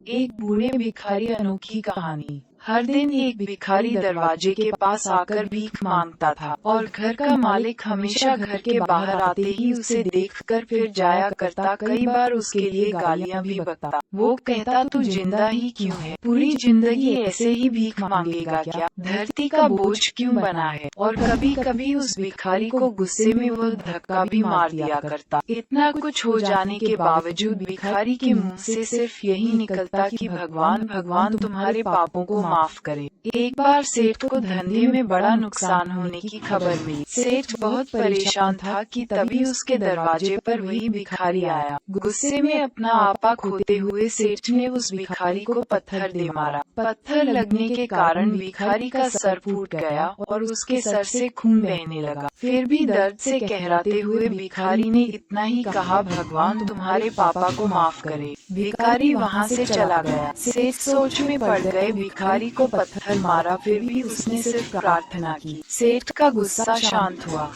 एक बूढ़े भिखारी अनोखी कहानी। हर दिन एक भिखारी दरवाजे के पास आकर भीख मांगता था और घर का मालिक हमेशा घर के बाहर आते ही उसे देखकर फिर जाया करता। कई बार उसके लिए गालियां भी बकता। वो कहता, तू जिंदा ही क्यों है? पूरी जिंदगी ऐसे ही भीख मांगेगा क्या? धरती का बोझ क्यों बना है? और कभी कभी उस भिखारी को गुस्से में वो धक्का भी मार दिया करता। इतना कुछ हो जाने के बावजूद भिखारी के मुंह से सिर्फ यही निकलता कि भगवान भगवान तुम्हारे पापों को माफ करे। एक बार सेठ को धंधे में बड़ा नुकसान होने की खबर मिली। सेठ बहुत परेशान था कि तभी उसके दरवाजे पर वही भिखारी आया। गुस्से में अपना आपा खोते हुए सेठ ने उस भिखारी को पत्थर दे मारा। पत्थर लगने के कारण भिखारी का सर फूट गया और उसके सर से खून बहने लगा। फिर भी दर्द से कहराते हुए भिखारी ने इतना ही कहा, भगवान तुम्हारे पापा को माफ करे। भिखारी वहाँ से चला गया। सेठ सोच में पड़ गए। भिखारी को पत्थर मारा, फिर भी उसने सिर्फ प्रार्थना की। सेठ का गुस्सा शांत हुआ।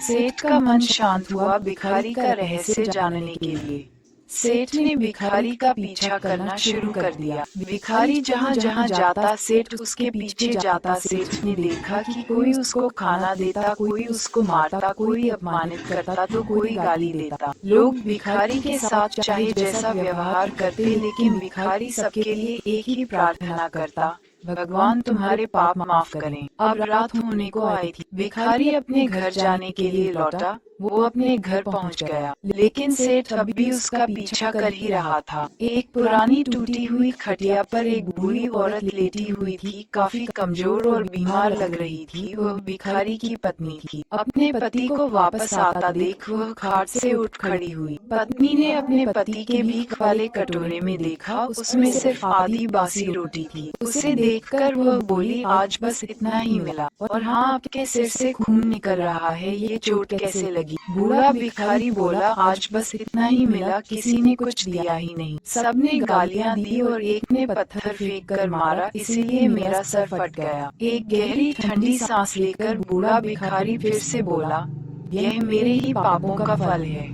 सेठ का मन शांत हुआ भिखारी का रहस्य जानने के लिए। सेठ ने भिखारी का पीछा करना शुरू कर दिया। भिखारी जहाँ जहाँ जाता सेठ उसके पीछे जाता। सेठ ने देखा कि कोई उसको खाना देता, कोई उसको मारता, कोई अपमानित करता तो कोई गाली देता। लोग भिखारी के साथ चाहे जैसा व्यवहार करते, लेकिन भिखारी सबके लिए एक ही प्रार्थना करता, भगवान तुम्हारे पाप माफ करें। अब रात होने को आई थी। भिखारी अपने घर जाने के लिए लौटा। वो अपने घर पहुंच गया, लेकिन सेठ अब भी उसका पीछा कर ही रहा था। एक पुरानी टूटी हुई खटिया पर एक बूढ़ी औरत लेटी हुई थी, काफी कमजोर और बीमार लग रही थी। वह भिखारी की पत्नी थी। अपने पति को वापस आता देख वह खाट से उठ खड़ी हुई। पत्नी ने अपने पति के भीख वाले कटोरे में देखा, उसमें सिर्फ आधी बासी रोटी थी। उसे देखकर वह बोली, आज बस इतना ही मिला, और हाँ, आपके सिर से खून निकल रहा है, ये चोट कैसे लगी? बूढ़ा भिखारी बोला, आज बस इतना ही मिला, किसी ने कुछ दिया ही नहीं। सबने गालियां दी और एक ने पत्थर फेंक कर मारा, इसीलिए मेरा सर फट गया। एक गहरी ठंडी सांस लेकर बूढ़ा भिखारी फिर से बोला, यह मेरे ही पापों का फल है।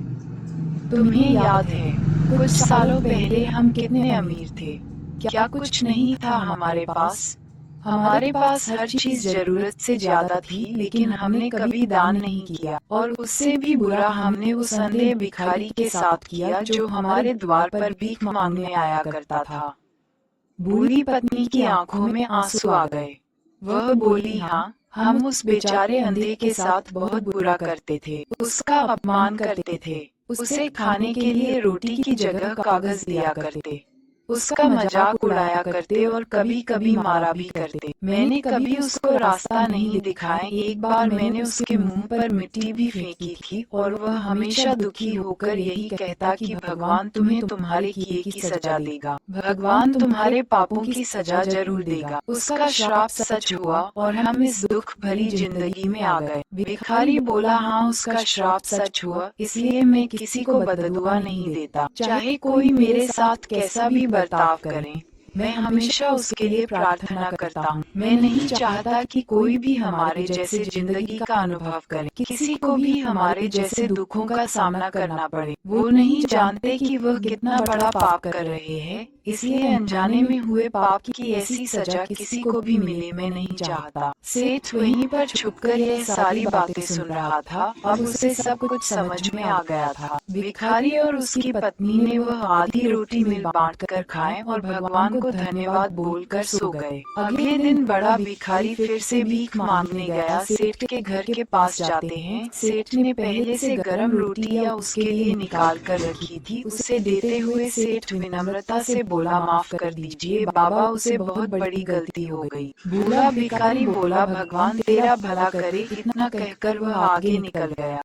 तुम्हें याद है कुछ सालों पहले हम कितने अमीर थे? क्या कुछ नहीं था हमारे पास? हमारे पास हर चीज जरूरत से ज्यादा थी, लेकिन हमने कभी दान नहीं किया। और उससे भी बुरा हमने उस अंधे भिखारी के साथ किया जो हमारे द्वार पर भीख मांगने आया करता था। बूढ़ी पत्नी की आंखों में आंसू आ गए। वह बोली, हाँ, हम उस बेचारे अंधे के साथ बहुत बुरा करते थे, उसका अपमान करते थे, उसे खाने के लिए रोटी की जगह कागज दिया करते, उसका मजाक उड़ाया करते और कभी कभी मारा भी करते। मैंने कभी उसको रास्ता नहीं दिखाया। एक बार मैंने उसके मुंह पर मिट्टी भी फेंकी थी और वह हमेशा दुखी होकर यही कहता कि भगवान तुम्हें तुम्हारे किए की सजा देगा, भगवान तुम्हारे पापों की सजा जरूर देगा। उसका श्राप सच हुआ और हम इस दुख भरी जिंदगी में आ गए। भिखारी बोला, हाँ, उसका श्राप सच हुआ, इसलिए मैं किसी को बददुआ नहीं देता, चाहे कोई मेरे साथ कैसा भी बर्ताव करें, मैं हमेशा उसके लिए प्रार्थना करता हूँ। मैं नहीं चाहता कि कोई भी हमारे जैसे जिंदगी का अनुभव करे, किसी को भी हमारे जैसे दुखों का सामना करना पड़े। वो नहीं जानते कि वह कितना बड़ा पाप कर रहे हैं, इसलिए अनजाने में हुए पाप की ऐसी सजा किसी को भी मिले, मैं नहीं चाहता। सेठ वहीं पर छुपकर यह सारी बातें सुन रहा था। अब उसे सब कुछ समझ में आ गया था। भिखारी और उसकी पत्नी ने वह आधी रोटी मिल बांट कर खाए और भगवान को धन्यवाद बोलकर सो गए। अगले दिन बड़ा भिखारी फिर से भीख मांगने गया। सेठ के घर के पास जाते हैं। सेठ ने पहले से गर्म रोटियां उसके लिए निकाल कर रखी थी। उसे देते हुए सेठ विनम्रता से बोला, माफ कर दीजिए बाबा, उसे बहुत बड़ी गलती हो गई। बूढ़ा भिखारी बोला, भगवान तेरा भला करे। इतना कहकर वह आगे निकल गया।